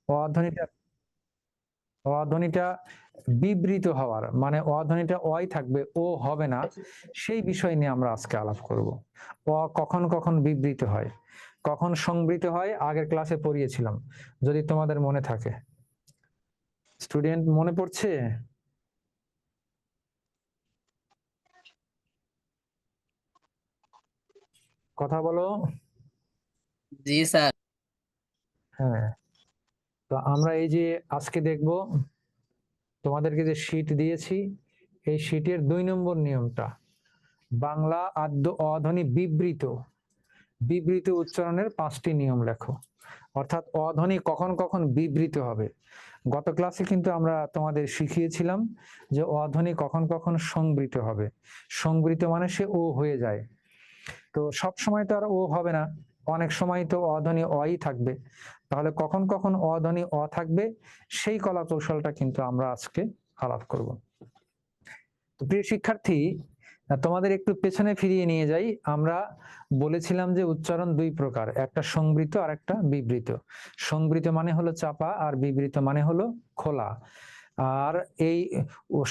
অধ্বনিটা অধ্বনিটা বিবৃত হওয়ার মানে অধ্বনিটা অই থাকবে, ও হবে না, সেই বিষয় নিয়ে আমরা আজকে আলাপ করব। অ কখন কখন বিবৃত হয়, কখন সংবৃত হয়, আগের ক্লাসে পড়িয়েছিলাম, যদি তোমাদের মনে থাকে। স্টুডেন্ট, মনে পড়ছে? কথা বলো। জি স্যার। হ্যাঁ, তো আমরা এই যে আজকে দেখব, তোমাদেরকে যে শীট দিয়েছি, এই শীটের 2 নম্বর নিয়মটা, বাংলা আদ্য অধ্বনি বিবৃত বিবৃত উচ্চারণের 5টি নিয়ম লেখো। অর্থাৎ অধ্বনি কখন কখন বিবৃত হবে। গত ক্লাসে কিন্তু আমরা তোমাদের শিখিয়েছিলাম যে অধ্বনি কখন কখন সংবৃত হবে। সংবৃত মানে সে ও হয়ে যায়। তো সব সময় তো আর ও হবে না, অনেক সময় তো অধ্বনি অই থাকবে। তাহলে কখন কখন অধ্বনি অ থাকবে, সেই কলা কৌশলটা কিন্তু আমরা আজকে আলাপ করব। তো প্রিয় শিক্ষার্থী, তোমাদের একটু পেছনে ফিরিয়ে নিয়ে যাই। আমরা বলেছিলাম যে উচ্চারণ 2 প্রকার, একটা সংবৃত আর একটা বিবৃত। সংবৃত মানে হলো চাপা, আর বিবৃত মানে হলো খোলা। আর এই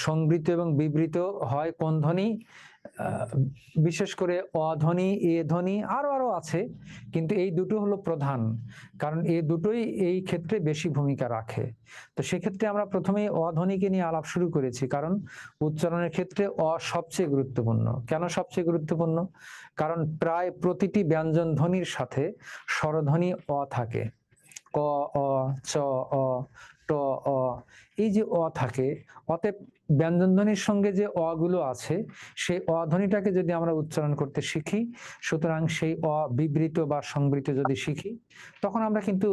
সংবৃত এবং বিবৃত হয় কোন ধ্বনি, বিশেষ করে অধ্বনি, এ ধ্বনি, আরো আরো আছে, কিন্তু এই দুটো হলো প্রধান, কারণ এই দুটোই এই ক্ষেত্রে বেশি ভূমিকা রাখে। তো সেক্ষেত্রে আমরা প্রথমেই অধ্বনিকে নিয়ে আলাপ শুরু করেছি, কারণ উচ্চারণের ক্ষেত্রে অ সবচেয়ে গুরুত্বপূর্ণ। কেন সবচেয়ে গুরুত্বপূর্ণ? কারণ প্রায় প্রতিটি ব্যঞ্জন ধ্বনির সাথে স্বরধ্বনি অ থাকে। ক, অ, চ, অ, ট, অ, এই যে অ থাকে, অতএব ব্যঞ্জনধ্বনির সঙ্গে যে অ গুলো আছে, সেই অ ধ্বনিটাকে যদি আমরা উচ্চারণ করতে শিখি, সুতরাং সেই অ বিবৃত বা সংবৃত যদি শিখি, তখন আমরা কিন্তু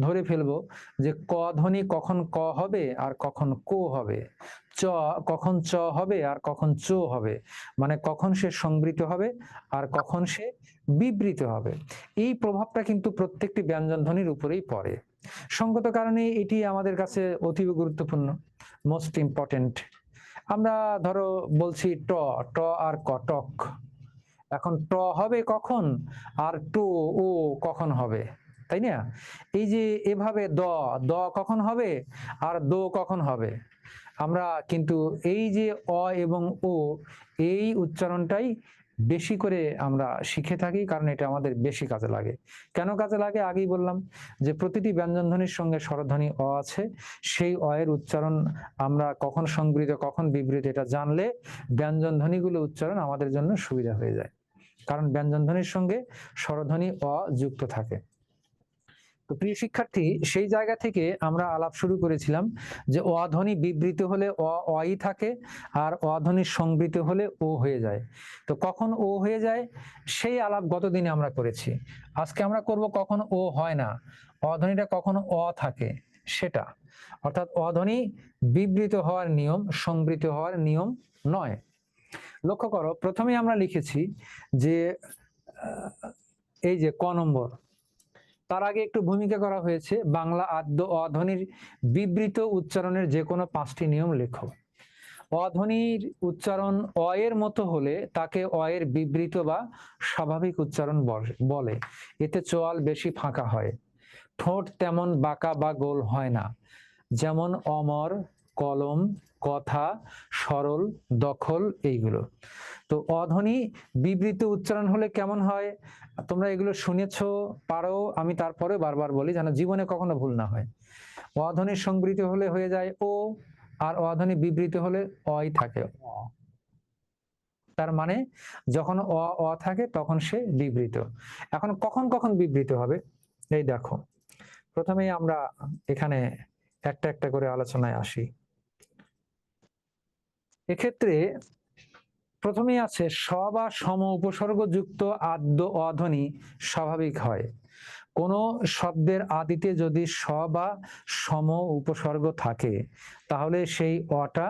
ধরে ফেলবো যে ক ধ্বনি কখন ক হবে আর কখন কো হবে, চ কখন চ হবে আর কখন চো হবে, মানে কখন সে সংবৃত হবে আর কখন সে বিবৃত হবে। এই প্রভাবটা কিন্তু প্রত্যেকটি ব্যঞ্জন ধ্বনির উপরেই পড়ে। সঙ্গত কারণে এটি আমাদের কাছে অতীব গুরুত্বপূর্ণ, মোস্ট ইম্পর্টেন্ট। আমরা ধরো বলছি ট, ট আর ক, টক। এখন ট হবে কখন আর টু ও কখন হবে, তাই না? এই যে এভাবে দ, দ কখন হবে আর দো কখন হবে, আমরা কিন্তু এই যে অ এবং ও, এই উচ্চারণটাই বেশি করে আমরা শিখে থাকি, কারণ এটা আমাদের বেশি কাজে লাগে। কেন কাজে লাগে? আগেই বললাম যে প্রতিটি ব্যঞ্জনধ্বনির সঙ্গে স্বরধ্বনি অ আছে, সেই অ এর উচ্চারণ আমরা কখন সংবৃত কখন বিবৃত এটা জানলে ব্যঞ্জনধ্বনিগুলো উচ্চারণ আমাদের জন্য সুবিধা হয়ে যায়, কারণ ব্যঞ্জনধ্বনির সঙ্গে স্বরধ্বনি অ যুক্ত থাকে। তো প্রিয় শিক্ষার্থী, সেই জায়গা থেকে আমরা আলাপ শুরু করেছিলাম যে অধ্বনি বিবৃত হলে অই থাকে, আর অধ্বনি সংবৃত হলে ও হয়ে যায়। তো কখন ও হয়ে যায় সেই আলাপ গতদিনে আমরা করেছি। আজকে আমরা করব কখন ও হয় না, অধ্বনিটা কখন অ থাকে সেটা। অর্থাৎ অধ্বনি বিবৃত হওয়ার নিয়ম, সংবৃত হওয়ার নিয়ম নয়। লক্ষ্য করো, প্রথমে আমরা লিখেছি যে এই যে ক নম্বর, তার আগে একটু ভূমিকা করা হয়েছে, বাংলা আদ্য অধ্বনির বিবৃত উচ্চারণের যে কোনো 5টি নিয়ম লেখো। অধ্বনির উচ্চারণ অ এর মতো হলে তাকে অ এর বিবৃত বা স্বাভাবিক উচ্চারণ বলে। এতে চোয়াল বেশি ফাঁকা হয়, ঠোঁট তেমন বাঁকা বা গোল হয় না, যেমন অমর, কলম, কথা, সরল, দখল, এইগুলো। তো অধ্বনি বিবৃত উচ্চারণ হলে কেমন হয়, তোমরা এগুলো শুনেছো, পারো, আমি তারপরে বারবার বলি যেন জীবনে কখনো ভুল না হয়। অধ্বনি সংবৃত হলে হয়ে যায় ও, আর অধ্বনি বিবৃত হলে অই থাকে। তার মানে যখন অ থাকে তখন সে বিবৃত। এখন কখন কখন বিবৃত হবে, এই দেখো, প্রথমেই আমরা এখানে একটা একটা করে আলোচনায় আসি। এক্ষেত্রে প্রথমেই আছে স বা সম উপসর্গ যুক্ত আদ্য অধ্বনি স্বাভাবিক হয়। কোন শব্দের আদিতে যদি স বা সম উপসর্গ থাকে, তাহলে সেই অটা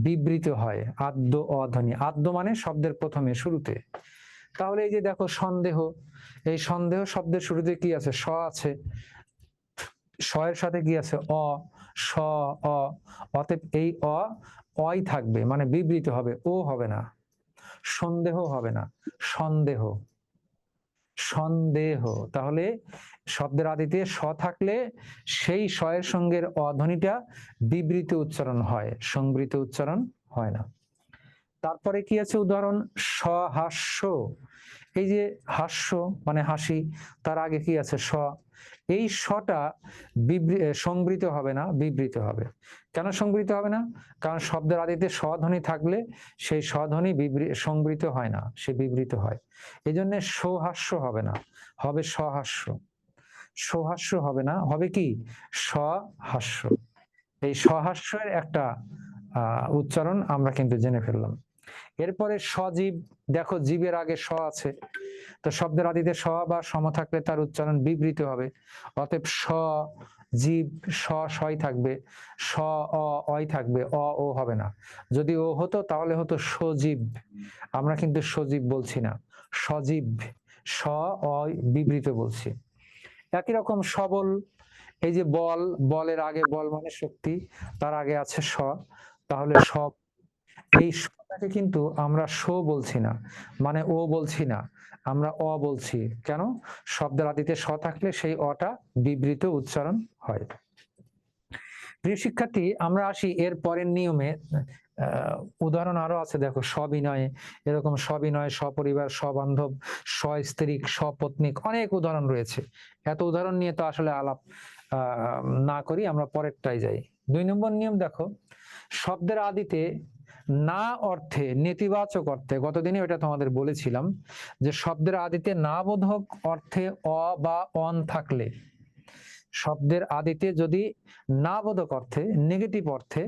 বিবৃত হয়, আদ্য অধ্বনি। আদ্য মানে শব্দের প্রথমে, শুরুতে। তাহলে এই যে দেখো সন্দেহ, এই সন্দেহ শব্দের শুরুতে কি আছে? স আছে, স এর সাথে কি আছে? অ, স, অ। অতএব এই অই থাকবে, মানে বিবৃত হবে, ও হবে না। সন্দেহ হবে না, সন্দেহ, সন্দেহ। তাহলে শব্দের আদিতে স থাকলে সেই স এর সঙ্গে অধ্বনিটা বিবৃত উচ্চারণ হয়, সংবৃত উচ্চারণ হয় না। তারপরে কি আছে উদাহরণ, সহাস্য। এই যে হাস্য মানে হাসি, তার আগে কি আছে স। এই সটা সংবৃত হবে না, বিবৃত হবে। কেন সংবৃত হবে না? কারণ শব্দের আদিতে স্বধ্বনি থাকলে সেই স্বধ্বনি সংবৃত হয় না, সে বিবৃত হয়। এই জন্য সহাস্য হবে না, হবে সহাস্য। সহাস্য হবে না, হবে কি সহাস্য। এই সহাস্যের একটা উচ্চারণ আমরা কিন্তু জেনে ফেললাম। এরপরে সজীব, দেখো জীবের আগে স আছে, তো শব্দের আদিতে স বা সম থাকলে তার উচ্চারণ বিবৃত হবে। অতএব স জীব, সই থাকবে, স অই থাকবে, ও হবে না। যদি ও হতো তাহলে হতো সজীব, আমরা কিন্তু সজীব বলছি না, সজীব, স অই বিবৃত বলছি। একই রকম সবল, এই যে বল, বলের আগে বল মানে শক্তি, তার আগে আছে স, তাহলে সব। এই শটাকে কিন্তু আমরা সো বলছি না, মানে ও বলছি না, আমরা অ বলছি। কেন? শব্দের আদিতে স থাকলে সেই অটা বিবৃত উচ্চারণ হয়। প্রিয় শিক্ষার্থী, আমরা আসি এর পরের নিয়মে। উদাহরণ আরো আছে, দেখো সবিনয়, এরকম সবিনয়, সপরিবার, সবান্ধব, সস্ত্রীক, সপত্নীক, অনেক উদাহরণ রয়েছে। এত উদাহরণ নিয়ে তো আসলে আলাপ না করি, আমরা পরেরটাই যাই। 2 নম্বর নিয়ম দেখো, শব্দের আদিতে না অর্থে, নেতিবাচক অর্থে, গতদিনে ওটা তোমাদের বলেছিলাম যে শব্দের আদিতে না বোধক অর্থে অ বা অন থাকলে, শব্দের আদিতে যদি না বোধক অর্থে, নেগেটিভ অর্থে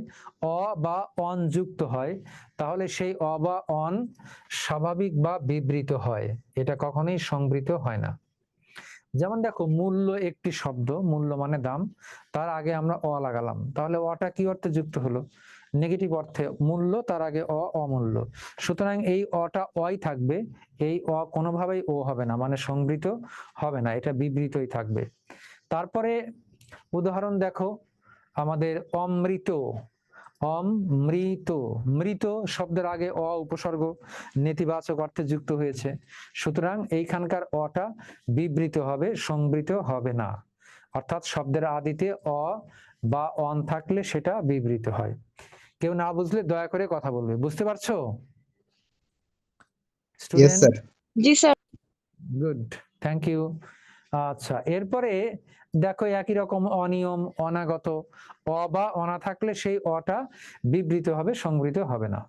অ বা অন যুক্ত হয়, তাহলে সেই অ বা অন স্বাভাবিক বা বিবৃত হয়, এটা কখনোই সংবৃত হয় না। যেমন দেখো, মূল্য একটি শব্দ, মূল্য মানে দাম, তার আগে আমরা অ লাগালাম, তাহলে অটা কি অর্থে যুক্ত হলো? নেগেটিভ অর্থে মূল্য, তার আগে অমূল্য। সুতরাং এই অটা অই থাকবে, এই অ কোনোভাবেই ও হবে না, মানে সংবৃত হবে না, এটা বিবৃতই থাকবে। তারপরে উদাহরণ দেখো, আমাদের অমৃত, অমৃত, মৃত শব্দের আগে অ উপসর্গ, নেতিবাচক অর্থে যুক্ত হয়েছে, সুতরাং এইখানকার অটা বিবৃত হবে, সংবৃত হবে না। অর্থাৎ শব্দের আদিতে অ বা অন থাকলে সেটা বিবৃত হয়। কেউ না বুঝলে দয়া করে কথা বলবে, বুঝতে পারছো স্টুডেন্ট? জি স্যার। Good, thank you. আচ্ছা, এরপরে দেখো একই রকম অনিয়ম, অনাগত, অ বা অনা থাকলে সেই অটা বিবৃত হবে, সংবৃত হবে না।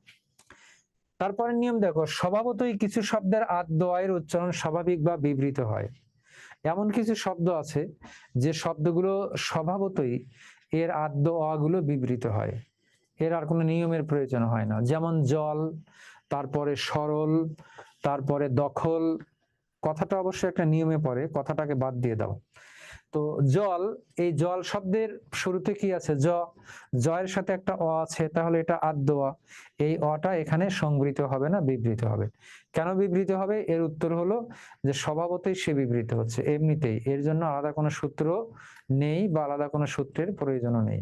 তারপরে নিয়ম দেখো, স্বভাবতই কিছু শব্দের আদ্য অয়ের উচ্চারণ স্বাভাবিক বা বিবৃত হয়। এমন কিছু শব্দ আছে যে শব্দগুলো স্বভাবতই এর আদ্য অ গুলো বিবৃত হয়, এর আর কোনো নিয়মের প্রয়োজন হয় না। যেমন জল, তারপরে সরল, তারপরে দখল, কথাটা অবশ্যই একটা নিয়মে পড়ে, কথাটাকে বাদ দিয়ে দাও। তো জল, এই জল শব্দের শুরুতে কি আছে? জয়ের সাথে একটা অ আছে, তাহলে এটা আদ্য অ, এই অটা এখানে সংবৃত হবে না, বিবৃত হবে। কেন বিবৃত হবে? এর উত্তর হলো যে স্বভাবতই সে বিবৃত হচ্ছে, এমনিতেই, এর জন্য আলাদা কোনো সূত্র নেই বা আলাদা কোনো সূত্রের প্রয়োজনও নেই।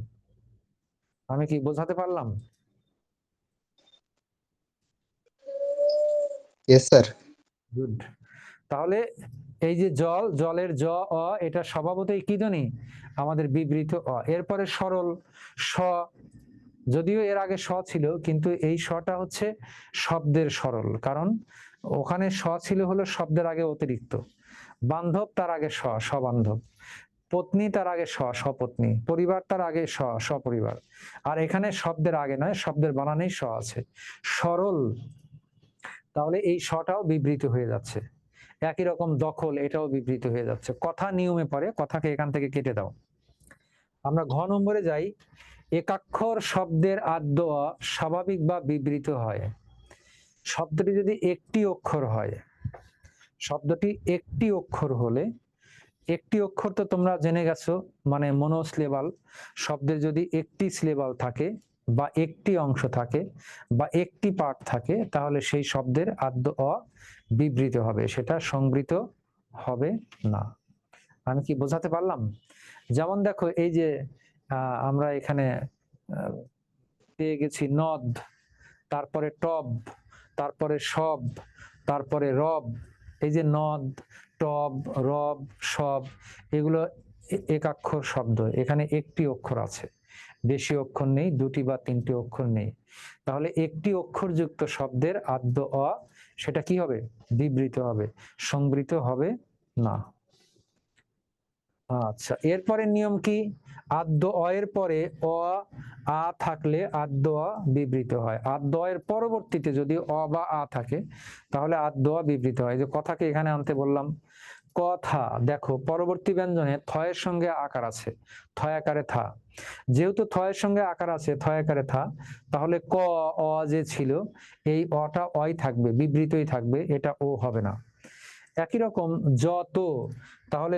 আমি কি বোঝাতে পারলাম? Yes sir. গুড। তাহলে এই যে জল, জলের জ অ, এটা স্বভাবতই কি ধ্বনি? আমাদের বিবৃত অ। এরপরে সরল, স, যদিও এর আগে স ছিল, কিন্তু এই সটা হচ্ছে শব্দের সরল, কারণ ওখানে স ছিল হলো শব্দের আগে অতিরিক্ত। বান্ধব, তার আগে স, সবান্ধব। পত্নী, তার আগে স, সপত্নী। পরিবার, তার আগে স, সপরিবার। আর এখানে শব্দের আগে নয়, শব্দের বানানেই স আছে, সরল, তাহলে এই সটাও বিবৃত হয়ে যাচ্ছে। একই রকম দখল, এটাও বিবৃত হয়ে যাচ্ছে। কথা নিয়মে পড়ে, কথাকে এখান থেকে কেটে দাও। আমরা ঘ নম্বরে যাই। একাক্ষর শব্দের আদ্য অ স্বাভাবিক বা বিবৃত হয়। শব্দটি যদি একটি অক্ষর হয়, শব্দটি একটি অক্ষর হলে, একটি অক্ষর তো তোমরা জেনে গেছো, মানে মনোসিলেবাল। শব্দের যদি একটি সিলেবাল থাকে বা একটি অংশ থাকে বা একটি পার্ট থাকে, তাহলে সেই শব্দের আদ্য অ বিবৃত হবে, সেটা সংবৃত হবে না। আমি কি বোঝাতে পারলাম? যেমন দেখো, এই যে আমরা এখানে পেয়ে গেছি নদ, তারপরে টব, তারপরে সব, তারপরে রব, এই যে নদ, টব, রব, সব, এগুলো একাক্ষর শব্দ। এখানে একটি অক্ষর আছে, বেশি অক্ষর নেই, দুটি বা তিনটি অক্ষর নেই। তাহলে একটি অক্ষরযুক্ত শব্দের আদ্য অ সেটা কি হবে? বিবৃত হবে, সংবৃত হবে না। আচ্ছা, এরপরে নিয়ম কি? আদ্য অ এর পরে অ আ থাকলে আদ্য অ বিবৃত হয়। আদ্য অ এর পরবর্তীতে যদি অ বা আ থাকে তাহলে আদ্য অ বিবৃত হয়। যে কথাকে এখানে আনতে বললাম, কথা। দেখো পরবর্তী ব্যঞ্জনে থয়ের সঙ্গে আকার আছে, থয় আকারে থা। যেহেতু থয়ের সঙ্গে আকার আছে, থয় আকারে থা, তাহলে ক অ যে ছিল এই অটা অই থাকবে, বিবৃতই থাকবে, এটা ও হবে না। একই রকম যত, তাহলে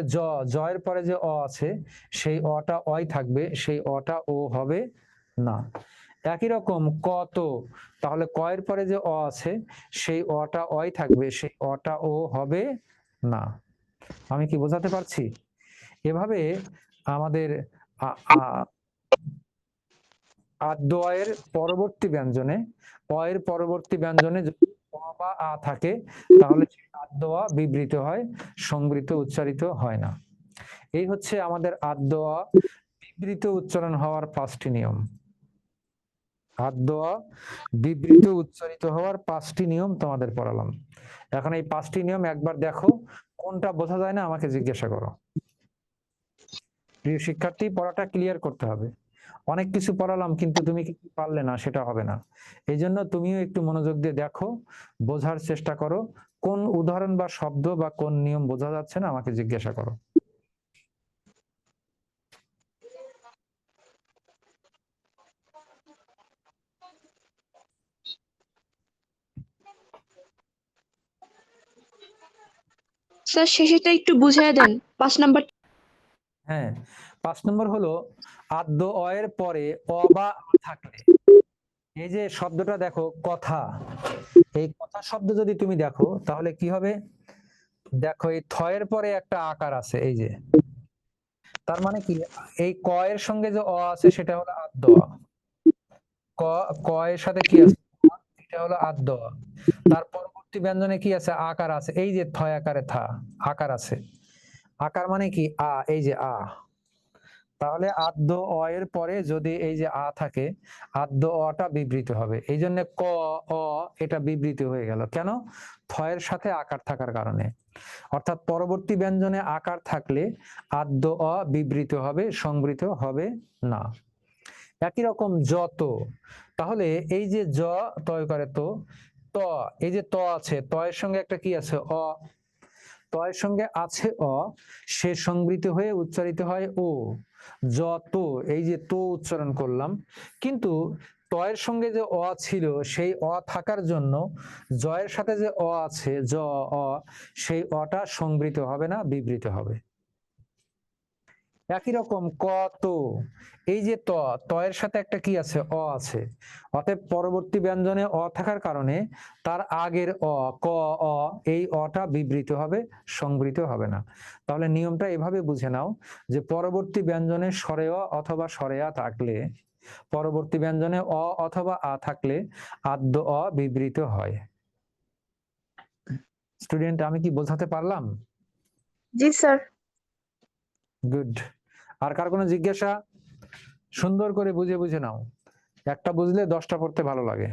জয়ের পরে যে অ আছে সেই অটা অই থাকবে, সেই অটা ও হবে না। একই রকম কত, তাহলে কয়ের পরে যে অ আছে সেই অটা অই থাকবে, সেই অটা ও হবে না। আমি কি বোঝাতে পারছি? এভাবে আমাদের আদ্য অয়ের পরবর্তী ব্যঞ্জনে, অ এর পরবর্তী ব্যঞ্জনে যদি অ বা আ থাকে তাহলে আদ্য অ বিবৃত হয়, সংবৃত উচ্চারিত হয় না। এই হচ্ছে আমাদের আদ্য অ বিবৃত উচ্চারণ হওয়ার 5টি নিয়ম। আদ্য অ বিবৃত উচ্চারিত হওয়ার 5টি নিয়ম তোমাদের পড়ালাম। এখন এই 5টি নিয়ম একবার দেখো, কোনটা বোঝা যায় না আমাকে জিজ্ঞাসা করো। প্রিয় শিক্ষার্থী, পড়াটা ক্লিয়ার করতে হবে। অনেক কিছু পড়ালাম কিন্তু তুমি কিছু পারলে না, সেটা হবে না। এই জন্য তুমিও একটু মনোযোগ দিয়ে দেখো, বোঝার চেষ্টা করো। কোন উদাহরণ বা শব্দ বা কোন নিয়ম বোঝা যাচ্ছে না আমাকে জিজ্ঞাসা করো। স্যার শেষেরটা একটু বুঝিয়ে দেন, 5 নাম্বার। হ্যাঁ, 5 নম্বর হলো আদ্য অ এর পরে অ বা আ থাকলে, এই যে শব্দটা দেখো কথা, এই কথা শব্দ যদি তুমি দেখো তাহলে কি হবে? দেখো এই থয়ের পরে একটা আকার আছে, এই যে, তার মানে কি এই ক এর সঙ্গে যে অ আছে সেটা হলো আদ্য অ। ক ক এর সাথে কি আছে? এটা হলো আদ্য অ। তার পরবর্তী ব্যঞ্জনে কি আছে? আকার আছে, এই যে থয় আকারে থা, আকার আছে। আকার মানে কি? আ, এই যে আ। তাহলে আদ্য অ এর পরে যদি এই যে আ থাকে, আদ্য অটা বিবৃত হবে। এই জন্য ক অ এটা বিবৃত হয়ে গেল। কেন? থয়ের সাথে আকার থাকার কারণে। অর্থাৎ পরবর্তী ব্যঞ্জনে আকার থাকলে আদ্য অ বিবৃত হবে, সংবৃত হবে না। একই রকম যত, তাহলে এই যে জ তয় করে তো, ত, এই যে ত আছে, ত এর সঙ্গে একটা কি আছে? অ। ত এর সঙ্গে আছে অ, সে সংবৃত হয়ে উচ্চারিত হয় ও। যত, এই যে তো উচ্চারণ করলাম, কিন্তু ত এর সঙ্গে যে অ ছিল সেই অ থাকার জন্য জয়ের সাথে যে অ আছে, জ অ, সেই অটা সংবৃত হবে না, বিবৃত হবে। একই রকম কত, এই যে ত এর সাথে একটা কি আছে? অ আছে। অতএব পরবর্তী ব্যঞ্জনে অ থাকার কারণে তার আগের অ, ক অ, এই অটা বিবৃত হবে, সংবৃত হবে না। তাহলে নিয়মটা এভাবে বুঝে নাও যে পরবর্তী ব্যঞ্জনে স্বরে অ অথবা স্বরে আ থাকলে, পরবর্তী ব্যঞ্জনে অ অথবা আ থাকলে আদ্য অ বিবৃত হয়। স্টুডেন্ট, আমি কি বোঝাতে পারলাম? জি স্যার। গুড। আর কার কোনো জিজ্ঞাসা? সুন্দর করে বুঝে বুঝে নাও, একটা বুঝলে 10টা পড়তে ভালো লাগে।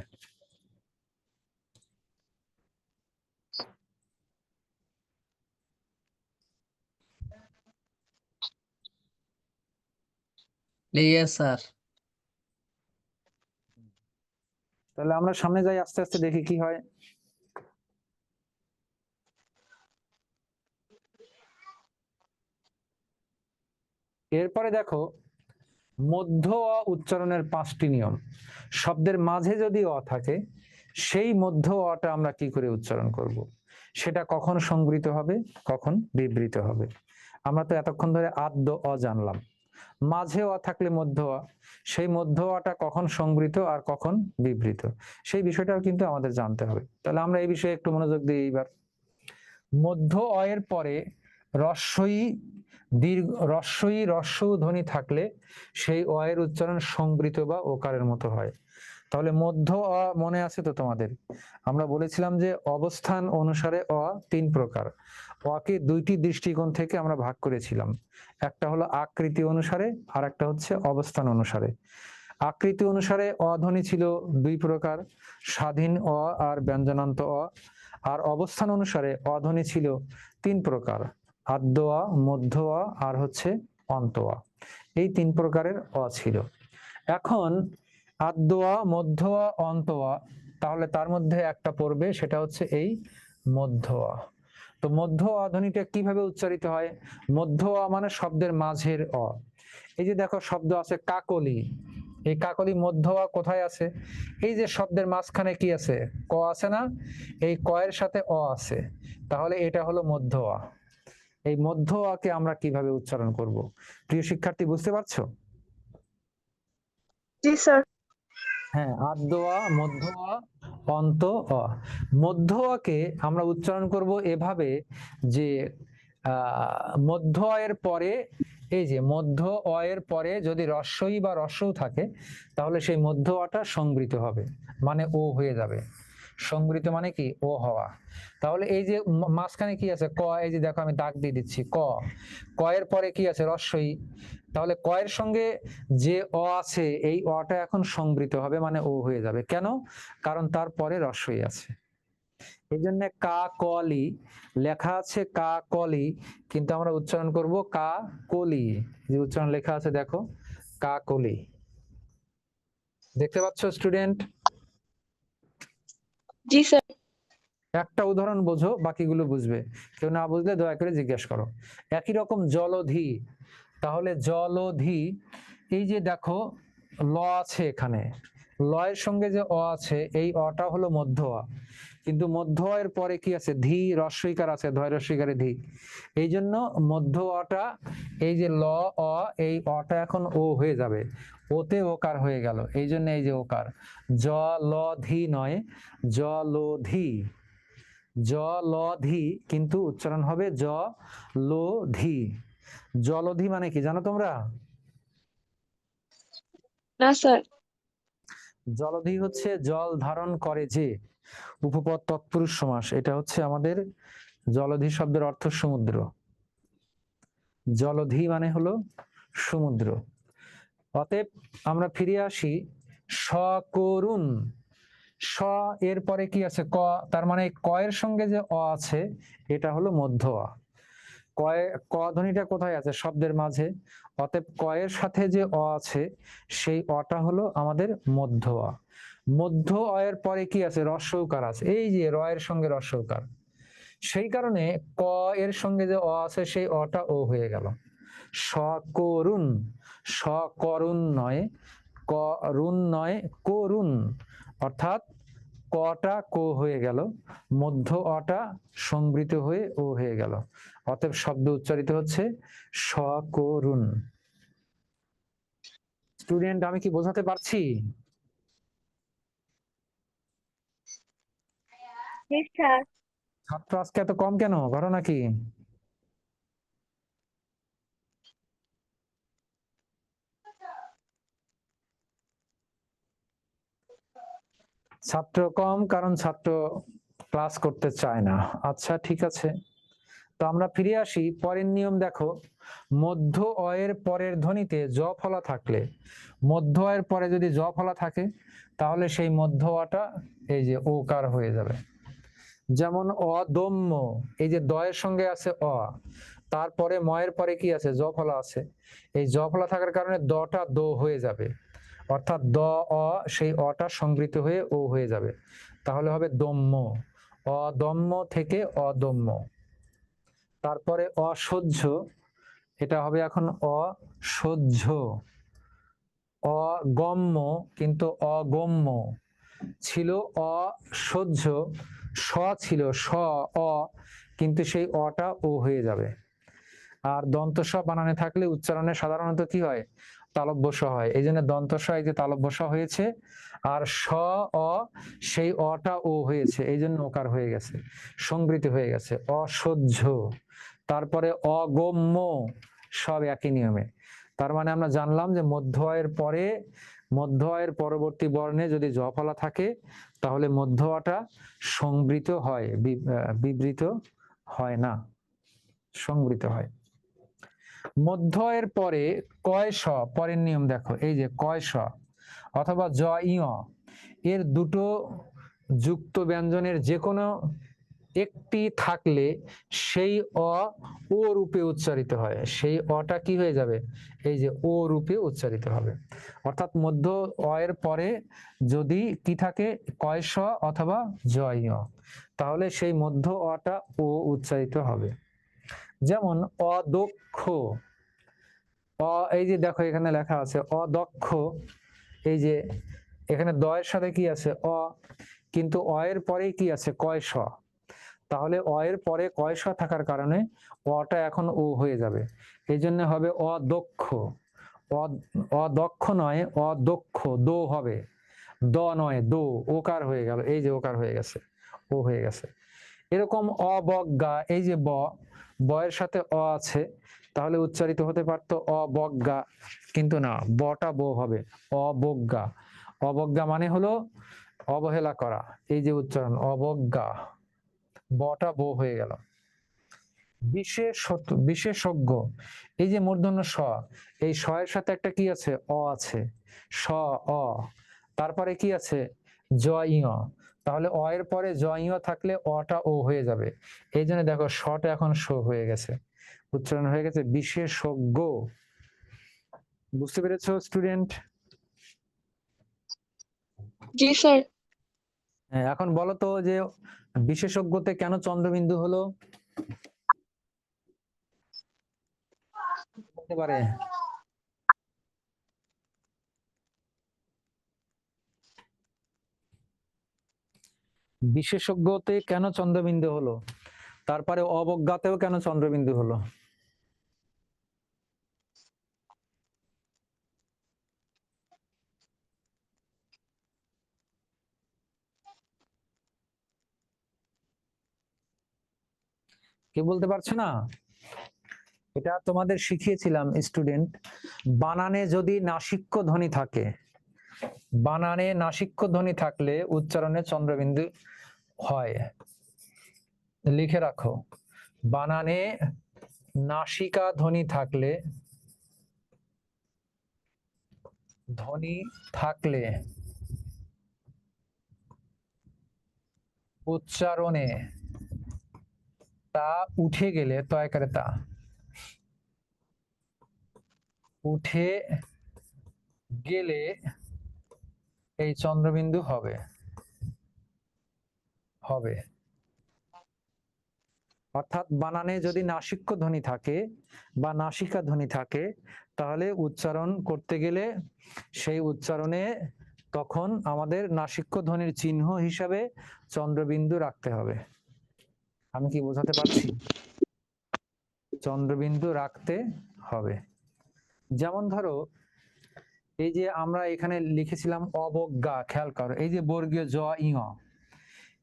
Clear sir. তাহলে আমরা সামনে যাই, আস্তে আস্তে দেখি কি হয়। এরপরে দেখো মধ্য অ উচ্চারণের 5টি নিয়ম। শব্দের মাঝে যদি অ থাকে সেই মধ্য অটা আমরা কি করে উচ্চারণ করব? সেটা কখন সংবৃত হবে, কখন বিবৃত হবে? আমরা তো এতক্ষণ ধরে আদ্য অ জানলাম। মাঝে অ থাকলে মধ্য অ, সেই মধ্য অটা কখন সংবৃত আর কখন বিবৃত, সেই বিষয়টাও কিন্তু আমাদের জানতে হবে। তাহলে আমরা এই বিষয়ে একটু মনোযোগ দিই এইবার। মধ্য অ এর পরে রস্বই দীর্ঘ রস্বই রস্য ধ্বনি থাকলে সেই অ এর উচ্চারণ সংবৃত বা ওকারের মতো হয়। তাহলে মধ্য অ মনে আছে তো তোমাদের? আমরা বলেছিলাম যে অবস্থান অনুসারে অ 3 প্রকার। অকে 2টি দৃষ্টিকোণ থেকে আমরা ভাগ করেছিলাম। একটা হলো আকৃতি অনুসারে, আর একটা হচ্ছে অবস্থান অনুসারে। আকৃতি অনুসারে অ ধ্বনি ছিল 2 প্রকার, স্বাধীন অ আর ব্যঞ্জনান্ত অ। আর অবস্থান অনুসারে অ ধ্বনি ছিল 3 প্রকার, আদ্য অ, মধ্য অ আর হচ্ছে অন্ত অ। এই 3 প্রকারের অ ছিল। এখন আদ্য অ, মধ্য অ, অন্ত অ, তাহলে তার মধ্যে একটা পড়বে, সেটা হচ্ছে এই মধ্য অ। তো মধ্য অ ধ্বনিটা কিভাবে উচ্চারিত হয়? মধ্য অ মানে শব্দের মাঝের অ। এই যে দেখো শব্দ আছে কাকলি, এই কাকলি মধ্য অ কোথায় আছে? এই যে শব্দের মাঝখানে কি আছে? ক আছে না? এই ক এর সাথে অ আছে, তাহলে এটা হলো মধ্য অ। এই মধ্য অকে আমরা কিভাবে উচ্চারণ করব? প্রিয় শিক্ষার্থী, বুঝতে পারছো? জি স্যার। হ্যাঁ, আদ্য অ, মধ্য অ, অন্ত অ। মধ্য অকে আমরা উচ্চারণ করব এভাবে যে মধ্য অ এর পরে, এই যে মধ্য অ এর পরে যদি রস্বই বা রস্বউ থাকে, তাহলে সেই মধ্য অটা সংবৃত হবে, মানে ও হয়ে যাবে। সংবৃত মানে কি? ও হওয়া। তাহলে এই যে মাঝখানে কি আছে? ক। এই যে দেখো আমি দাগ দিয়ে দিচ্ছি, ক। ক এর পরে কি আছে? রস্বই। তাহলে ক এর সঙ্গে যে অ আছে, এই অটা এখন সংবৃত হবে, মানে ও হয়ে যাবে। কেন? কারণ তার পরে রস্বই আছে। এই জন্য কা কলি লেখা আছে, কা কলি, কিন্তু আমরা উচ্চারণ করব কা কলি। যে উচ্চারণ লেখা আছে দেখো, কা কলি। দেখতে পাচ্ছ স্টুডেন্ট? জি স্যার। একটা উদাহরণ বোঝো, বাকিগুলো বুঝবে। কেউ না বুঝলে দয়া করে জিজ্ঞেস করো। একই রকম জলধি, তাহলে জলধি, এই যে দেখো ল আছে এখানে, লয়ের সঙ্গে যে অ আছে, এই অটা হলো মধ্য অ, কিন্তু মধ্য অ এর পরে কি আছে? ধি রস্বইকার আছে, ধয় রস্বইকারে ধি। এই জন্য মধ্য অটা, এই যে ল অ, এই অটা এখন ও হয়ে যাবে, ওতে ওকার হয়ে গেল। এই জন্য এই যে ওকার, জ ল ধি নয়, জলধি। জলধি, কিন্তু উচ্চারণ হবে জ লো ধি। জলধি মানে কি জানো তোমরা? না স্যার। জলধি হচ্ছে জল ধারণ করে যে। উপপদ তৎপুরুষ সমাস, এটা হচ্ছে আমাদের জলধি শব্দের অর্থ সমুদ্র। জলধি মানে হলো সমুদ্র। অতএব আমরা ফিরে আসি, সকরুণ। স এর পরে কি আছে? ক। তার মানে ক এর সঙ্গে যে অ আছে, এটা হলো মধ্য অ। ক ধ্বনিটা কোথায় আছে? শব্দের মাঝে। অতএব ক এর সাথে যে অ আছে, সেই অটা হলো আমাদের মধ্য অ। মধ্য অ এর পরে কি আছে? রস্বউকার আছে, এই যে র এর সঙ্গে রস্বউকার। সেই কারণে ক এর সঙ্গে যে অ আছে, সেই অটা ও হয়ে গেল। সকরুণ, সকরুণ নয়, করুণ নয়, করুণ। অর্থাৎ কটা কো হয়ে গেল, মধ্য অটা সংবৃত হয়ে ও হয়ে গেল। অতএব শব্দ উচ্চারিত হচ্ছে সকরুণ। স্টুডেন্ট, আমি কি বোঝাতে পারছি? জি স্যার। ছাত্র আজকে এত কম কেন? ঘটনা কি? ছাত্র কম কারণ ছাত্র ক্লাস করতে চায় না। আচ্ছা, ঠিক আছে। তো আমরা ফিরে আসি, পরের নিয়ম দেখো। মধ্য অ এর পরের ধ্বনিতে জ ফলা থাকলে, মধ্য অ এর পরে যদি জ ফলা থাকে, তাহলে সেই মধ্য অটা এই যে ওকার হয়ে যাবে। যেমন অদম্য, এই যে দ এর সঙ্গে আছে অ, তারপরে ম এর পরে কি আছে? জ ফলা আছে। এই জ ফলা থাকার কারণে দটা দো হয়ে যাবে, অর্থাৎ দ অ, সেই অটা সংবৃত হয়ে ও হয়ে যাবে, তাহলে হবে দম্য। অদম্য থেকে অদম্য। তারপরে অসহ্য, এটা হবে এখন অসহ্য। অগম্য, কিন্তু অগম্য ছিল, অসহ্য। স ছিল স, অ, কিন্তু সেই অটা ও হয়ে যাবে। আর দন্ত স বানানে থাকলে উচ্চারণে সাধারণত কি হয়? তালব্য স হয়। এই জন্য দন্ত স, এই যে তালব্য স হয়েছে, আর স অ, সেই অটা ও হয়েছে, এই জন্য ওকার হয়ে গেছে, সংবৃত হয়ে গেছে। অসহ্য, তারপরে অগম্য, সব একই নিয়মে। তার মানে আমরা জানলাম যে মধ্য অ এর পরে মধ্য অয়ের পরবর্তী বর্ণে যদি জ ফলা থাকে তাহলে মধ্য অটা সংবৃত হয়, বিবৃত হয় না, সংবৃত হয়। মধ্য এর পরে কয় স, পরের নিয়ম দেখো, এই যে কয় স অথবা জ ইয় এর দুটো যুক্ত ব্যঞ্জনের যে কোনো একটি থাকলে সেই ও রূপে উচ্চারিত হয়, সেই অটা কি হয়ে যাবে, এই যে ও রূপে উচ্চারিত হবে। অর্থাৎ মধ্য অ এর পরে যদি কি থাকে, কয় স অথবা জ ইয়, তাহলে সেই মধ্য অটা ও উচ্চারিত হবে। যেমন অদক্ষ, এই যে দেখো এখানে লেখা আছে অদক্ষ, এই যে এখানে দ এর সাথে কি আছে অ, কিন্তু অ এর পরে কি আছে কয় স, তাহলে অ এর পরে কয় স থাকার কারণে অটা এখন ও হয়ে যাবে, এই জন্য হবে অদক্ষ। অদক্ষ নয় অদক্ষ, দো হবে, দ নয় দো, ওকার হয়ে গেল, এই যে ওকার হয়ে গেছে, ও হয়ে গেছে। এরকম অবজ্ঞা, এই যে বয়ের সাথে অ আছে, তাহলে উচ্চারিত হতে পারতো অবজ্ঞা, কিন্তু না, বটা বো হবে, অবজ্ঞা। অবজ্ঞা মানে হলো অবহেলা করা, এই যে উচ্চারণ অবজ্ঞা, বটা বো হয়ে গেল। বিশেষজ্ঞ, এই যে মূর্ধন্য স, এই স এর সাথে একটা কি আছে অ আছে, স অ, তারপরে কি আছে জ ইয়, তাহলে অ এর পরে জ ইয় থাকলে অটা ও হয়ে যাবে, এই জন্য দেখো শটা এখন শো হয়ে গেছে, উচ্চারণ হয়ে গেছে বিশেষজ্ঞ। বুঝতে পেরেছো স্টুডেন্ট? জি স্যার। হ্যাঁ, এখন বলো তো যে বিশেষজ্ঞতে কেন চন্দ্রবিন্দু হলো, বলতে পারে? বিশেষজ্ঞতে কেন চন্দ্রবিন্দু হলো, তারপরে অবজ্ঞাতেও কেন চন্দ্রবিন্দু হলো? কে বলতে পারছো না? এটা তোমাদের শিখিয়েছিলাম স্টুডেন্ট, বানানে যদি নাসিক্য ধ্বনি থাকে, বানানে নাসিক্য ধ্বনি থাকলে উচ্চারণে চন্দ্রবিন্দু হয়। লিখে রাখো, বানানে নাসিকা ধ্বনি থাকলে, ধ্বনি থাকলে উচ্চারণে তা উঠে গেলে, তয়কারে তা উঠে গেলে এই চন্দ্রবিন্দু হবে, হবে। অর্থাৎ বানানে যদি নাসিক্য ধ্বনি থাকে বা নাসিকা ধ্বনি থাকে, তাহলে উচ্চারণ করতে গেলে সেই উচ্চারণে তখন আমাদের নাসিক্য ধ্বনির চিহ্ন হিসাবে চন্দ্রবিন্দু রাখতে হবে। আমি কি বোঝাতে পারছি? চন্দ্রবিন্দু রাখতে হবে। যেমন ধরো এই যে আমরা এখানে লিখেছিলাম অবজ্ঞা, খেয়াল করো, এই যে বর্গীয় জ ইঙ,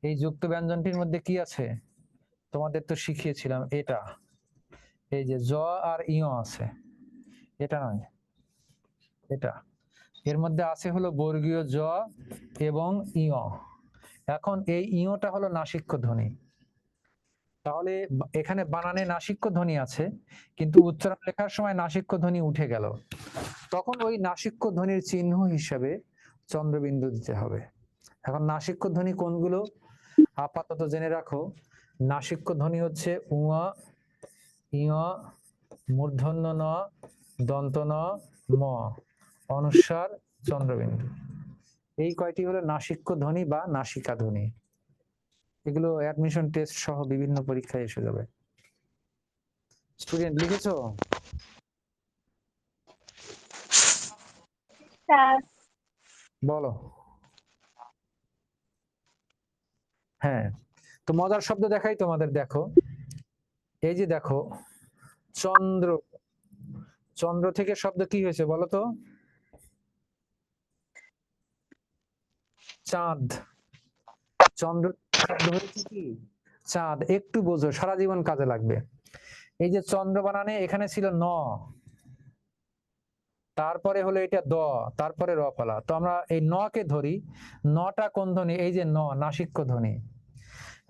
এই যুক্ত ব্যঞ্জনটির মধ্যে কি আছে তোমাদের তো শিখিয়েছিলাম, এটা এই যে জ আর ইয় আছে, এটা নয়, এটা, এর মধ্যে আছে হলো বর্গীয় জ এবং ইয়। এখন এই ইয়টা হলো নাসিক্য ধ্বনি, তাহলে এখানে বানানে নাসিক্য ধ্বনি আছে, কিন্তু উচ্চারণ লেখার সময় নাসিক্য ধ্বনি উঠে গেল, তখন ওই নাসিক্য ধ্বনির চিহ্ন হিসাবে চন্দ্রবিন্দু দিতে হবে। এখন নাসিক্য ধ্বনি কোনগুলো আপাতত জেনে রাখো, নাসিক্য ধ্বনি হচ্ছে উয়া, ইয়, মূর্ধন্য ন, দন্ত ন, ম, অনুস্বার, চন্দ্রবিন্দু, এই কয়টি হলো নাসিক্য ধ্বনি বা নাসিকা ধ্বনি। এগুলো অ্যাডমিশন টেস্ট সহ বিভিন্ন পরীক্ষায় এসে যাবে। স্টুডেন্ট লিখেছো? বলো। হ্যাঁ, তো মজার শব্দ দেখাই তোমাদের, দেখো এই যে দেখো চন্দ্র, চন্দ্র থেকে শব্দ কি হয়েছে বলো তো? চাঁদ। চন্দ্র শব্দ হয়েছে কি চাঁদ, একটু বোঝো, সারা জীবন কাজে লাগবে। এই যে চন্দ্র বানানে এখানে ছিল ন, তারপরে হলো এটা দ, তারপরে র ফলা। তো আমরা এই ন কে ধরি, নটা কোন ধ্বনি? এই যে ন, নাসিক্য ধ্বনি।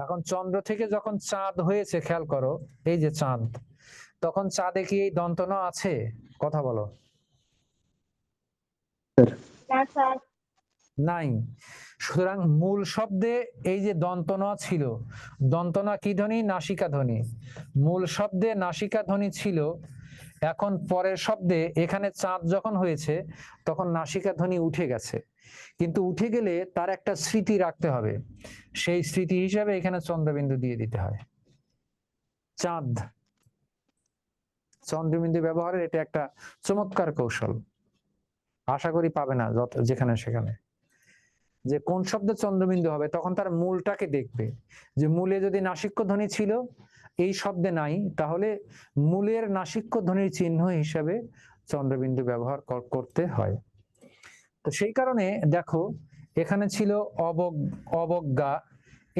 এখন চন্দ্র থেকে যখন চাঁদ হয়েছে, খেয়াল করো, এই যে চাঁদ, তখন চাঁদে কি এই দন্ত ন আছে? কথা বলো। নাই। সুতরাং মূল শব্দে এই যে দন্ত ন ছিল, দন্ত ন কি ধ্বনি? নাসিকা ধ্বনি। মূল শব্দে নাসিকা ধ্বনি ছিল। এখন পরের শব্দে এখানে চাঁদ যখন হয়েছে, তখন নাসিকা ধ্বনি উঠে গেছে। কিন্তু উঠে গেলে তার একটা স্মৃতি রাখতে হবে, সেই স্মৃতি হিসাবে এখানে চন্দ্রবিন্দু দিয়ে দিতে হয়। চাঁদ, চন্দ্রবিন্দু ব্যবহারের এটা একটা চমৎকার কৌশল। আশা করি পাবে না যত যেখানে সেখানে। যে কোন শব্দে চন্দ্রবিন্দু হবে, তখন তার মূলটাকে দেখবে, যে মূলে যদি নাসিক্য ধ্বনি ছিল, এই শব্দে নাই, তাহলে মূলের নাসিক্য ধ্বনির চিহ্ন হিসাবে চন্দ্রবিন্দু ব্যবহার করতে হয়। তো সেই কারণে দেখো, এখানে ছিল অবজ্ঞা,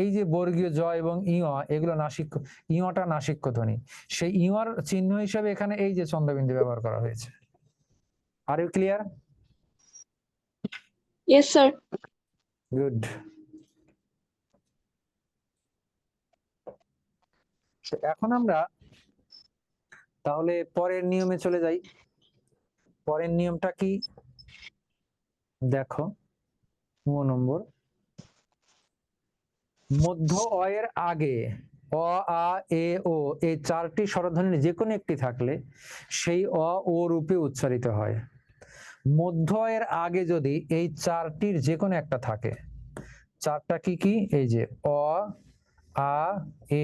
এই যে বর্গীয় জ এবং ইয়, এগুলো নাসিক্য, ইয়টা নাসিক্য ধ্বনি, সেই ইয়র চিহ্ন হিসাবে এখানে এই যে চন্দ্রবিন্দু ব্যবহার করা হয়েছে। Are you clear? Yes sir. Good. এখন আমরা তাহলে পরের নিয়মে চলে যাই। পরের নিয়মটা কি দেখো, 9 নম্বর, মধ্য অ এর আগে অ, আ, এ, ও এই চারটি স্বরধ্বনির যে কোনো একটি থাকলে সেই অ ও রূপে উচ্চারিত হয়। মধ্য এর আগে যদি এই চারটির যে কোনো একটা থাকে, চারটা কি কি? এই যে অ, আ,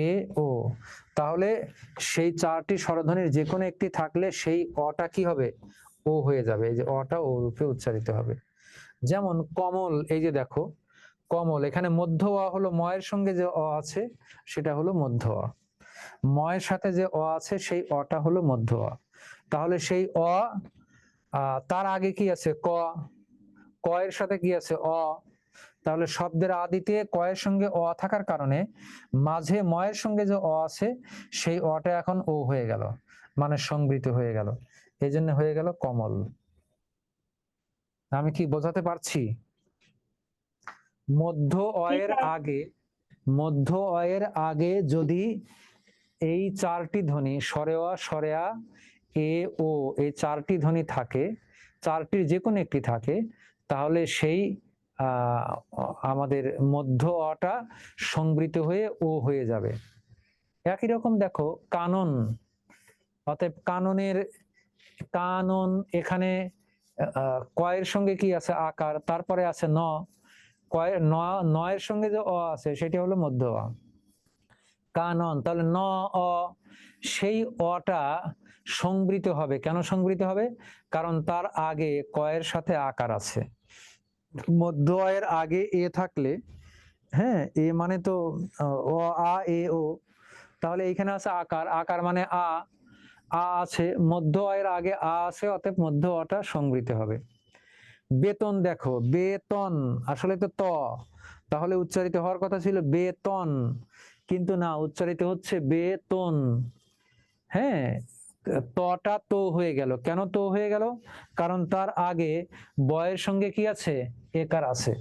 এ, ও, তাহলে সেই চারটি স্বরধ্বনির যে কোনো একটি থাকলে সেই অটা কি হবে? ও হয়ে যাবে। এই যে অটা ও রূপে উচ্চারিত হবে। যেমন কমল, এই যে দেখো কমল, এখানে মধ্য অ হলো ময়ের সঙ্গে যে অ আছে সেটা হলো মধ্য অ, ময়ের সাথে যে অ আছে সেই অটা হলো মধ্য অ। তাহলে সেই অ, তার আগে কি আছে? ক, ক এর সাথে কি আছে? অ। তাহলে শব্দের আদিতে ক এর সঙ্গে অ থাকার কারণে মাঝে ময়ের সঙ্গে যে অ আছে সেই অটা এখন ও হয়ে গেল, মানে সংবৃত হয়ে গেল, এই জন্য হয়ে গেল কমল। আমি কি বোঝাতে পারছি? মধ্য অ এর আগে, মধ্য অ এর আগে যদি এই চারটি ধ্বনি স্বরে অ, স্বরে আ, এ, ও, এই চারটি ধ্বনি থাকে, চারটির যে কোনো একটি থাকে, তাহলে সেই আমাদের মধ্য অটা সংবৃত হয়ে ও হয়ে যাবে। একই রকম দেখো কানন, অতএব কাননের কানন, এখানে কয়ের সঙ্গে কি আছে? আকার, তারপরে আছে ন, কয়ের নয়ের সঙ্গে যে অ আছে সেটি হলো মধ্য অ। কানন, তাহলে ন, অ, সেই অটা সংবৃত হবে। কেন সংবৃত হবে? কারণ তার আগে কয়ের সাথে আকার আছে। মধ্য অয়ের আগে এ থাকলে, হ্যাঁ, এ মানে তো অ, আ, এ, ও, তাহলে এখানে আছে আকার, আকার মানে আ, আ আছে, মধ্য অয়ের আগে আ আছে, অতএব মধ্য অটা সংবৃত হবে। বেতন, দেখো বেতন, আসলে তো ত, তাহলে উচ্চারিত হওয়ার কথা ছিল বেতন, কিন্তু না, উচ্চারিত হচ্ছে বেতন। হ্যাঁ, তটা তো হয়ে গেল। কেন তো হয়ে গেল? কারণ তার আগে বয়ের সঙ্গে কি আছে? একার আছে।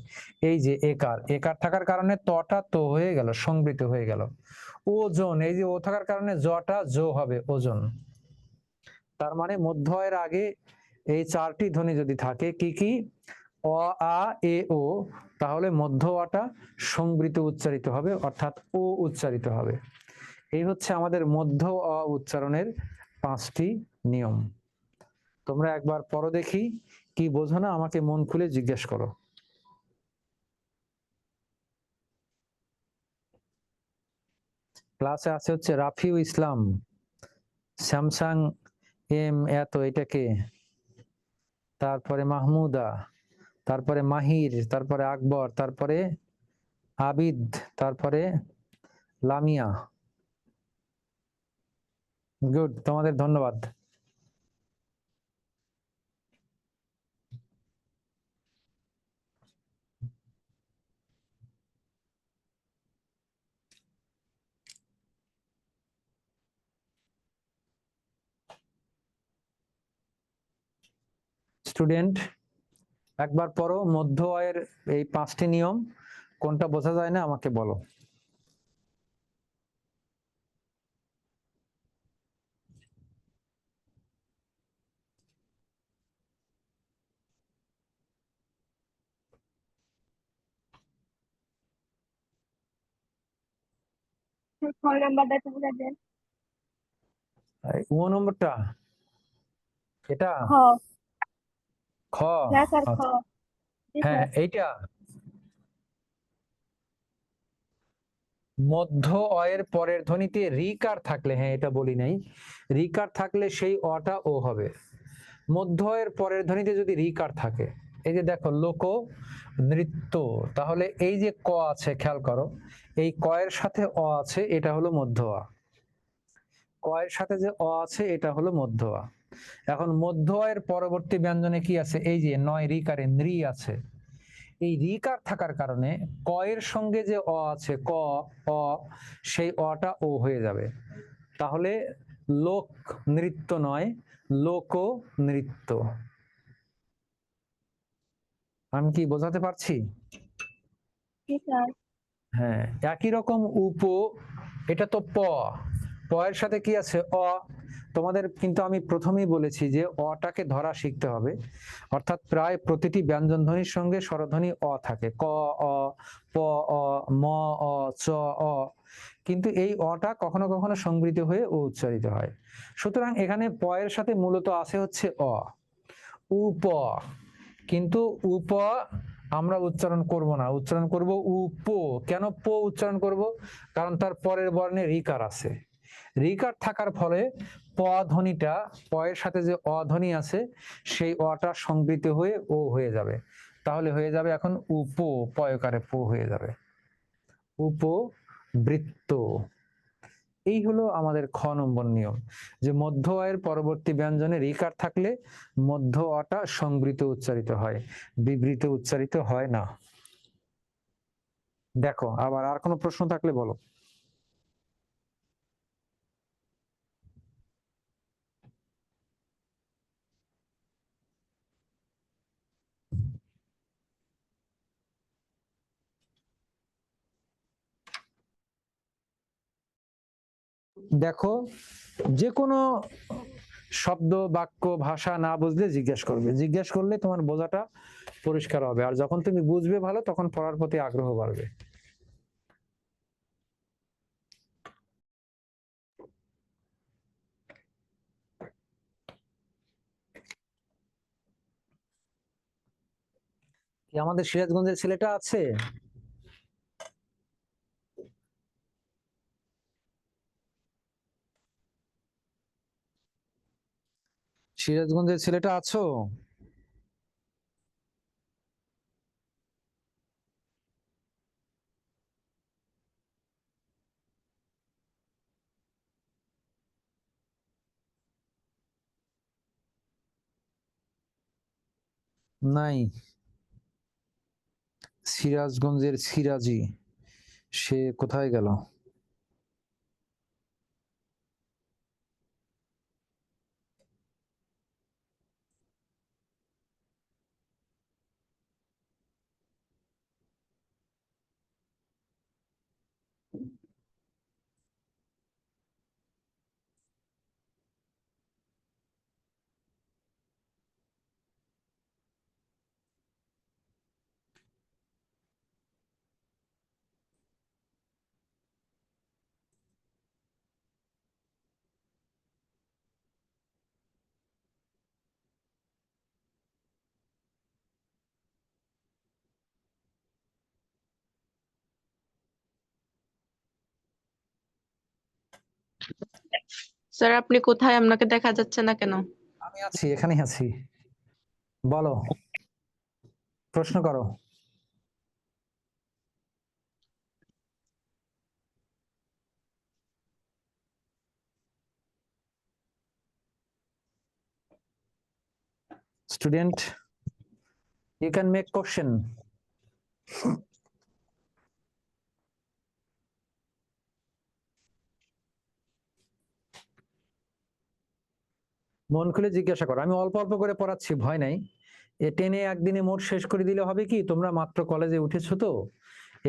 এই যে একার, একার থাকার কারণে তটা তো হয়ে গেল, সংবৃত হয়ে গেল। ওজন, এই যে ও থাকার কারণে জটা জো হবে, ওজন। তার মানে মধ্য এর আগে এই চারটি ধ্বনি যদি থাকে, কি কি? অ, আ, এ, ও, তাহলে মধ্য অটা সংবৃত উচ্চারিত হবে, অর্থাৎ ও উচ্চারিত হবে। এই হচ্ছে আমাদের মধ্য অ উচ্চারণের 5টি নিয়ম। তোমরা একবার পড়ো দেখি, কি বোঝো না আমাকে মন খুলে জিজ্ঞেস করো। ক্লাসে আছে হচ্ছে রাফিউ ইসলাম, স্যামসাং এম এত, এটাকে, তারপরে মাহমুদা, তারপরে মাহির, তারপরে আকবর, তারপরে আবিদ, তারপরে লামিয়া। গুড, তোমাদের ধন্যবাদ। স্টুডেন্ট, একবার পড়ো মধ্য আয়ের এই 5টি নিয়ম, কোনটা বোঝা যায় না আমাকে বলো। ফোন নাম্বারটা একটু বলে দেন। ও নম্বরটা এটা খ। খ। হ্যাঁ স্যার, খ। আচ্ছা, জি হ্যাঁ স্যার। এইটা মধ্য অয়ের পরের ধ্বনিতে রিকার থাকলে, হ্যাঁ এটা বলি নাই, রিকার থাকলে সেই অটা ও হবে। মধ্য অয়ের পরের ধ্বনিতে যদি রিকার থাকে, এই যে দেখো লোক নৃত্য, তাহলে এই যে ক আছে খেয়াল করো, এই ক এর সাথে অ আছে, এটা হলো মধ্য আ। ক এর সাথে যে অ আছে এটা হলো মধ্য আ। এখন মধ্য আয়ের পরবর্তী ব্যঞ্জনে কি আছে, এই যে নয় রিকারে নৃ আছে, এই রিকার থাকার কারণে ক এর সঙ্গে যে অ আছে ক অ, সেই অটা ও হয়ে যাবে। তাহলে লোক নৃত্য নয়, লোক নৃত্য। আমি কি বোঝাতে পারছি? জি স্যার। হ্যাঁ, একই রকম উপ, এটা তো প, প এর সাথে কি আছে অ। তোমাদের কিন্তু আমি প্রথমেই বলেছি যে অটাকে ধরা শিখতে হবে, অর্থাৎ প্রায় প্রতিটি ব্যঞ্জন ধ্বনির সঙ্গে স্বরধ্বনি অ থাকে, ক অ, প অ, ম অ, চ অ, কিন্তু এই অটা কখনো কখনো সংবৃত হয়ে ও উচ্চারিত হয়। সুতরাং এখানে প এর সাথে মূলত আছে হচ্ছে অ, উপ, কিন্তু উপ আমরা উচ্চারণ করব না, উচ্চারণ করব উপ। কেন প উচ্চারণ করব? কারণ তার পরের বর্ণে রিকার আছে, রিকার থাকার ফলে প ধ্বনিটা, প এর সাথে যে অ ধ্বনি আছে সেই অটা সংবৃত হয়ে ও হয়ে যাবে, তাহলে হয়ে যাবে এখন উপ, পয়কারে প হয়ে যাবে, উপবৃত্ত। এই হলো আমাদের খ নম্বর নিয়ম, যে মধ্য আয়ের পরবর্তী ব্যঞ্জনে রিকার থাকলে মধ্য অটা সংবৃত উচ্চারিত হয়, বিবৃত উচ্চারিত হয় না। দেখো আবার আর কোনো প্রশ্ন থাকলে বলো। দেখো, যে কোনো শব্দ বাক্য ভাষা না বুঝলে জিজ্ঞেস করবে, জিজ্ঞেস করলে তোমার বোঝাটা পরিষ্কার হবে, আর যখন তুমি বুঝবে ভালো তখন পড়ার প্রতি আগ্রহ বাড়বে। কি আমাদের সিরাজগঞ্জের ছেলেটা আছে? সিরাজগঞ্জের ছেলেটা আছো? নাই। সিরাজগঞ্জের সিরাজি, সে কোথায় গেল? স্যার আপনি কোথায়? আপনাকে দেখা যাচ্ছে না কেন? আমি আছি, এখানেই আছি, বলো, প্রশ্ন করো। Student, you can make question. মন খুলে জিজ্ঞাসা করো, আমি অল্প অল্প করে পড়াচ্ছি, ভয় নাই। টেনে একদিনে মোট শেষ করে দিলে হবে কি, তোমরা মাত্র কলেজে উঠেছো তো,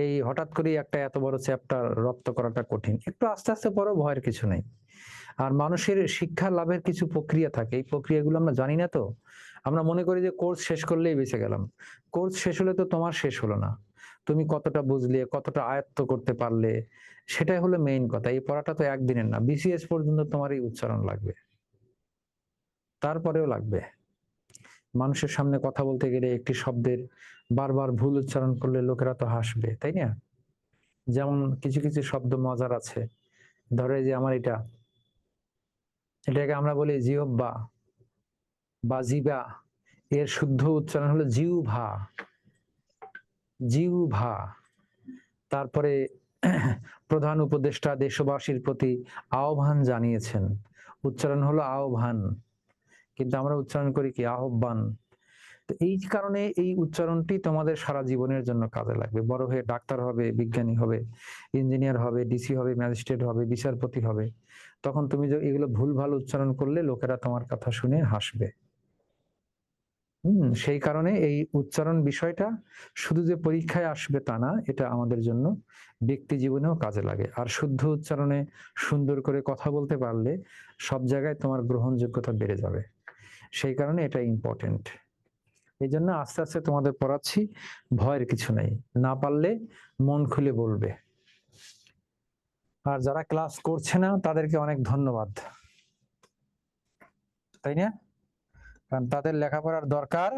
এই হঠাৎ করে একটা এত বড় চ্যাপ্টার রপ্ত করাটা কঠিন। একটু আস্তে আস্তে পড়ো, ভয়ের কিছু নেই। আর মানুষের শিক্ষা লাভের কিছু প্রক্রিয়া থাকে, এই প্রক্রিয়াগুলো আমরা জানি না তো। আমরা মনে করি যে কোর্স শেষ করলেই বেঁচে গেলাম। কোর্স শেষ হলে তো তোমার শেষ হলো না, তুমি কতটা বুঝলে, কতটা আয়ত্ত করতে পারলে, সেটাই হলো মেইন কথা। এই পড়াটা তো একদিনের না, বিসিএস পর্যন্ত তোমার এই উচ্চারণ লাগবে, তারপরেও লাগবে। মানুষের সামনে কথা বলতে গেলে একটি শব্দের বারবার ভুল উচ্চারণ করলে লোকেরা তো হাসবে, তাই না? যেমন কিছু কিছু শব্দ মজার আছে, ধরে যে আমার এটাকে আমরা বলি জিহ্বা বা জিবা, এর শুদ্ধ উচ্চারণ হলো জিহ্বা, জিহ্বা। তারপরে প্রধান উপদেষ্টা দেশবাসীর প্রতি আহ্বান জানিয়েছেন, উচ্চারণ হলো আহ্বান, কিন্তু আমরা উচ্চারণ করি কি আহ্বান। তো এই কারণে এই উচ্চারণটি তোমাদের সারা জীবনের জন্য কাজে লাগবে। বড় হয়ে ডাক্তার হবে, বিজ্ঞানী হবে, ইঞ্জিনিয়ার হবে, ডিসি হবে, ম্যাজিস্ট্রেট হবে, বিচারপতি হবে, তখন তুমি যে এগুলো ভুলভাল উচ্চারণ করলে লোকেরা তোমার কথা শুনে হাসবে। সেই কারণে এই উচ্চারণ বিষয়টা শুধু যে পরীক্ষায় আসবে তা না, এটা আমাদের জন্য ব্যক্তি জীবনেও কাজে লাগে। আর শুদ্ধ উচ্চারণে সুন্দর করে কথা বলতে পারলে সব জায়গায় তোমার গ্রহণযোগ্যতা বেড়ে যাবে। সেই কারণে এটা ইম্পর্টেন্ট। এই জন্য আস্তে আস্তে তোমাদের পড়াচ্ছি, ভয়ের কিছু নেই। না পারলে মন খুলে বলবে। আর যারা ক্লাস করছে না তাদেরকে অনেক ধন্যবাদ, তাই না? কারণ তাদের লেখাপড়ার দরকার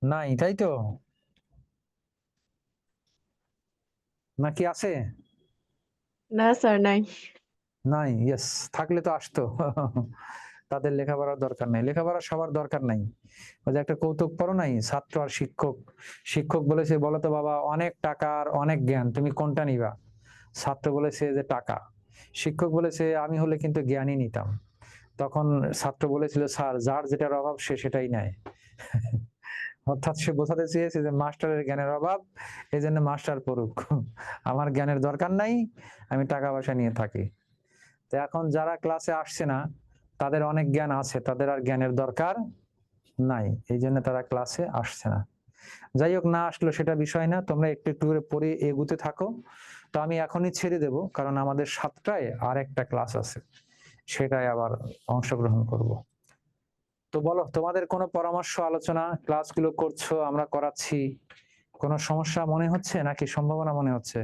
নাই, তাই তো? নাকি আছে? না স্যার, নাই। নাই, ইয়েস, থাকলে তো আসতো। তাদের লেখাপড়ার দরকার নাই, লেখাপড়া সবার দরকার নাই। ওই যে একটা কৌতুক পড়ো নাই, ছাত্র আর শিক্ষক। শিক্ষক বলেছে বলো তো বাবা, অনেক টাকা আর অনেক জ্ঞান তুমি কোনটা নিবা? ছাত্র বলেছে যে টাকা। শিক্ষক বলেছে আমি হলে কিন্তু জ্ঞানই নিতাম। তখন ছাত্র বলেছিল স্যার, যার যেটার অভাব সে সেটাই নেয়। অর্থাৎ সে বোঝাতে চেয়েছে যে মাস্টারের জ্ঞানের অভাব, এই জন্য মাস্টার পড়ুক, আমার জ্ঞানের দরকার নাই, আমি টাকা পয়সা নিয়ে থাকি। তো এখন যারা ক্লাসে আসছে না তাদের অনেক জ্ঞান আছে, তাদের আর জ্ঞানের দরকার নাই, এই জন্য তারা ক্লাসে আসছে না। যাই হোক, না আসলো সেটা বিষয় না, তোমরা একটু একটু করে পড়ে এগুতে থাকো। তো আমি এখনই ছেড়ে দেব, কারণ আমাদের 7টায় আর একটা ক্লাস আছে, সেটাই আবার অংশগ্রহণ করব। তো বলো, তোমাদের কোনো পরামর্শ, আলোচনা, ক্লাসগুলো করছো, আমরা করাচ্ছি, কোনো সমস্যা মনে হচ্ছে নাকি সম্ভাবনা মনে হচ্ছে?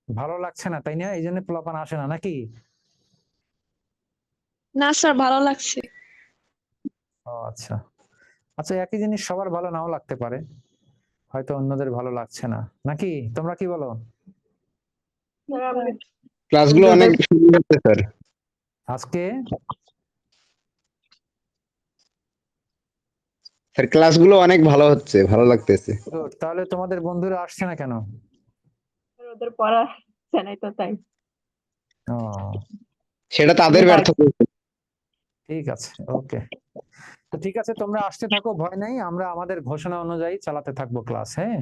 ভালো লাগছে না, তাই না? এই জন্য পোলাপান আসে না নাকি? না স্যার, ভালো লাগছে। ও আচ্ছা আচ্ছা, একই জিনিস সবার ভালো নাও লাগতে পারে, হয়তো অন্যদের ভালো লাগছে না, নাকি? তোমরা কি বলো? ক্লাসগুলো অনেক সুন্দর হচ্ছে স্যার। আজকে স্যার ক্লাসগুলো অনেক ভালো হচ্ছে, ভালো লাগতেছে। good, তাহলে তোমাদের বন্ধুরা আসছে না কেন? ওদের পড়া জানাই তো তাই। ও সেটা তাদের ব্যর্থতা। ঠিক আছে, ওকে। তো ঠিক আছে, তোমরা আসতে থাকো, ভয় নাই, আমরা আমাদের ঘোষণা অনুযায়ী চালাতে থাকবো ক্লাস। হ্যাঁ,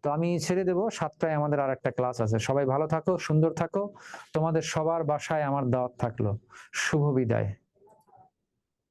তো আমি ছেড়ে দেবো, 7টায় আমাদের আর একটা ক্লাস আছে। সবাই ভালো থাকো, সুন্দর থাকো, তোমাদের সবার বাসায় আমার দাওয়াত থাকলো। শুভ বিদায়।